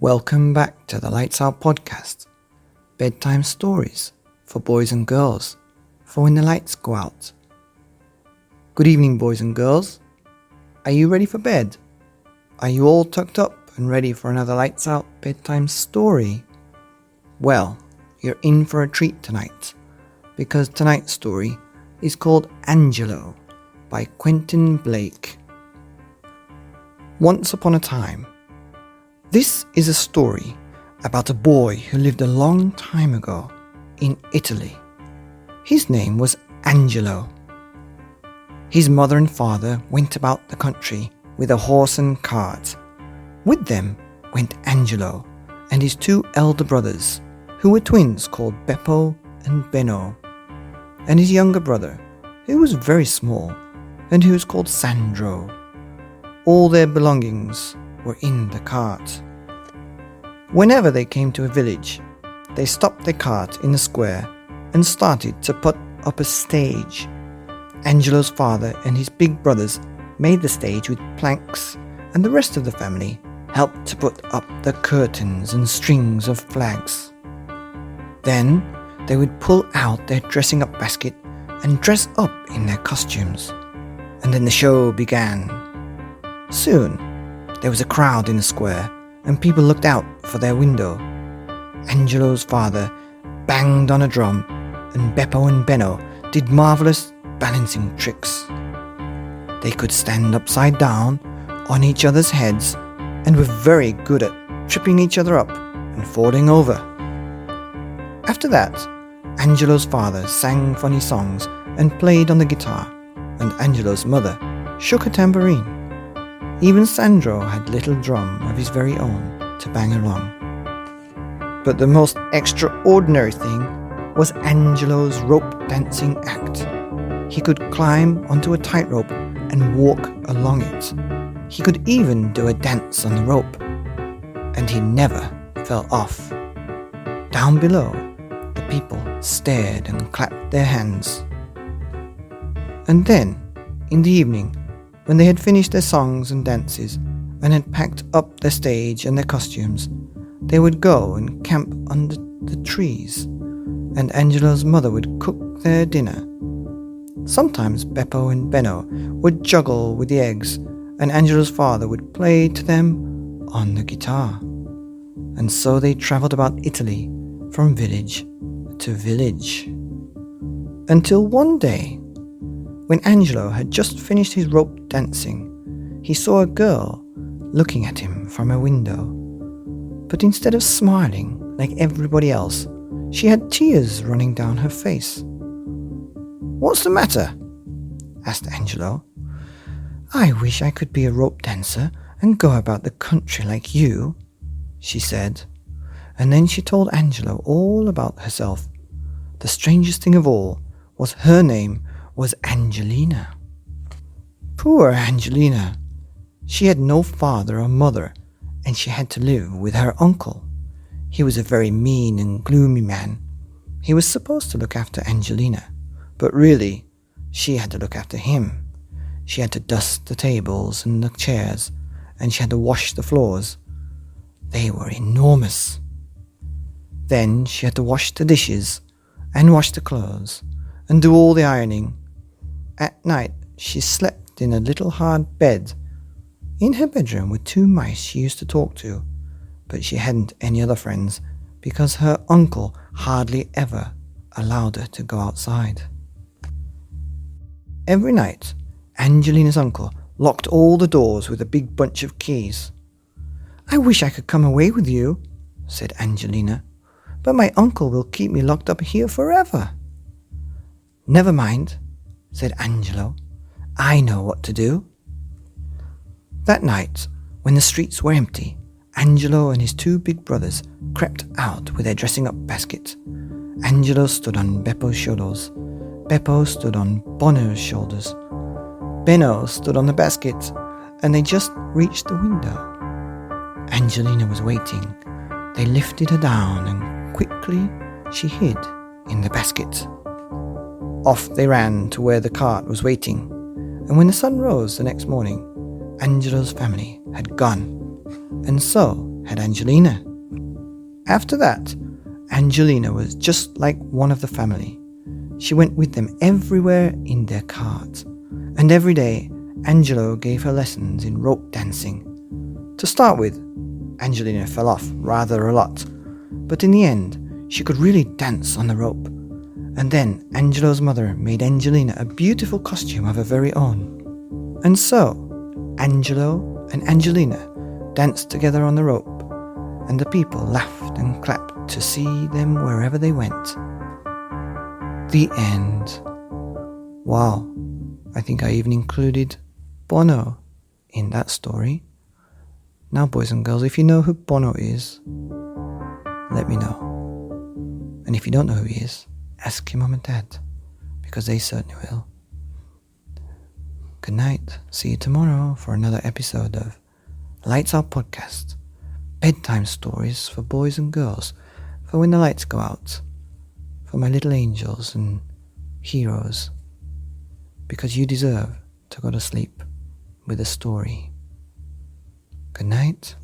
Welcome back to the Lights Out podcast, bedtime stories for boys and girls, for when the lights go out. Good evening, boys and girls. Are you ready for bed? Are you all tucked up and ready for another Lights Out bedtime story? Well, you're in for a treat tonight, because tonight's story is called Angelo by Quentin Blake. Once upon a time. This is a story about a boy who lived a long time ago in Italy. His name was Angelo. His mother and father went about the country with a horse and cart. With them went Angelo and his two elder brothers, who were twins called Beppo and Benno, and his younger brother, who was very small and who was called Sandro. All their belongings were in the cart. Whenever they came to a village, they stopped their cart in the square and started to put up a stage. Angelo's father and his big brothers made the stage with planks, and the rest of the family helped to put up the curtains and strings of flags. Then they would pull out their dressing up basket and dress up in their costumes, and then the show began. Soon there was a crowd in the square, and people looked out for their window. Angelo's father banged on a drum, and Beppo and Benno did marvellous balancing tricks. They could stand upside down on each other's heads and were very good at tripping each other up and falling over. After that, Angelo's father sang funny songs and played on the guitar, and Angelo's mother shook a tambourine. Even Sandro had a little drum of his very own to bang along. But the most extraordinary thing was Angelo's rope dancing act. He could climb onto a tightrope and walk along it. He could even do a dance on the rope. And he never fell off. Down below, the people stared and clapped their hands. And then, in the evening, when they had finished their songs and dances and had packed up their stage and their costumes, they would go and camp under the trees, and Angelo's mother would cook their dinner. Sometimes Beppo and Benno would juggle with the eggs, and Angelo's father would play to them on the guitar. And so they travelled about Italy from village to village. Until one day, when Angelo had just finished his rope dancing, he saw a girl looking at him from a window. But instead of smiling like everybody else, she had tears running down her face. "What's the matter?" asked Angelo. "I wish I could be a rope dancer and go about the country like you," she said. And then she told Angelo all about herself. The strangest thing of all was her name was Angelina. Poor Angelina! She had no father or mother, and she had to live with her uncle. He was a very mean and gloomy man. He was supposed to look after Angelina, but really, she had to look after him. She had to dust the tables and the chairs, and she had to wash the floors. They were enormous. Then she had to wash the dishes, and wash the clothes, and do all the ironing. At night, she slept in a little hard bed. In her bedroom were two mice she used to talk to, but she hadn't any other friends because her uncle hardly ever allowed her to go outside. Every night, Angelina's uncle locked all the doors with a big bunch of keys. "I wish I could come away with you," said Angelina, "but my uncle will keep me locked up here forever." "Never mind," said Angelo. "I know what to do." That night, when the streets were empty, Angelo and his two big brothers crept out with their dressing up baskets. Angelo stood on Beppo's shoulders. Beppo stood on Benno's shoulders. Benno stood on the basket, and they just reached the window. Angelina was waiting. They lifted her down, and quickly she hid in the basket. Off they ran to where the cart was waiting, and when the sun rose the next morning, Angelo's family had gone, and so had Angelina. After that, Angelina was just like one of the family. She went with them everywhere in their cart, and every day Angelo gave her lessons in rope dancing. To start with, Angelina fell off rather a lot, but in the end, she could really dance on the rope. And then Angelo's mother made Angelina a beautiful costume of her very own. And so, Angelo and Angelina danced together on the rope, and the people laughed and clapped to see them wherever they went. The end. Wow, I think I even included Bono in that story. Now, boys and girls, if you know who Bono is, let me know. And if you don't know who he is, ask your mum and dad, because they certainly will. Good night. See you tomorrow for another episode of Lights Out Podcast. Bedtime stories for boys and girls, for when the lights go out, for my little angels and heroes, because you deserve to go to sleep with a story. Good night.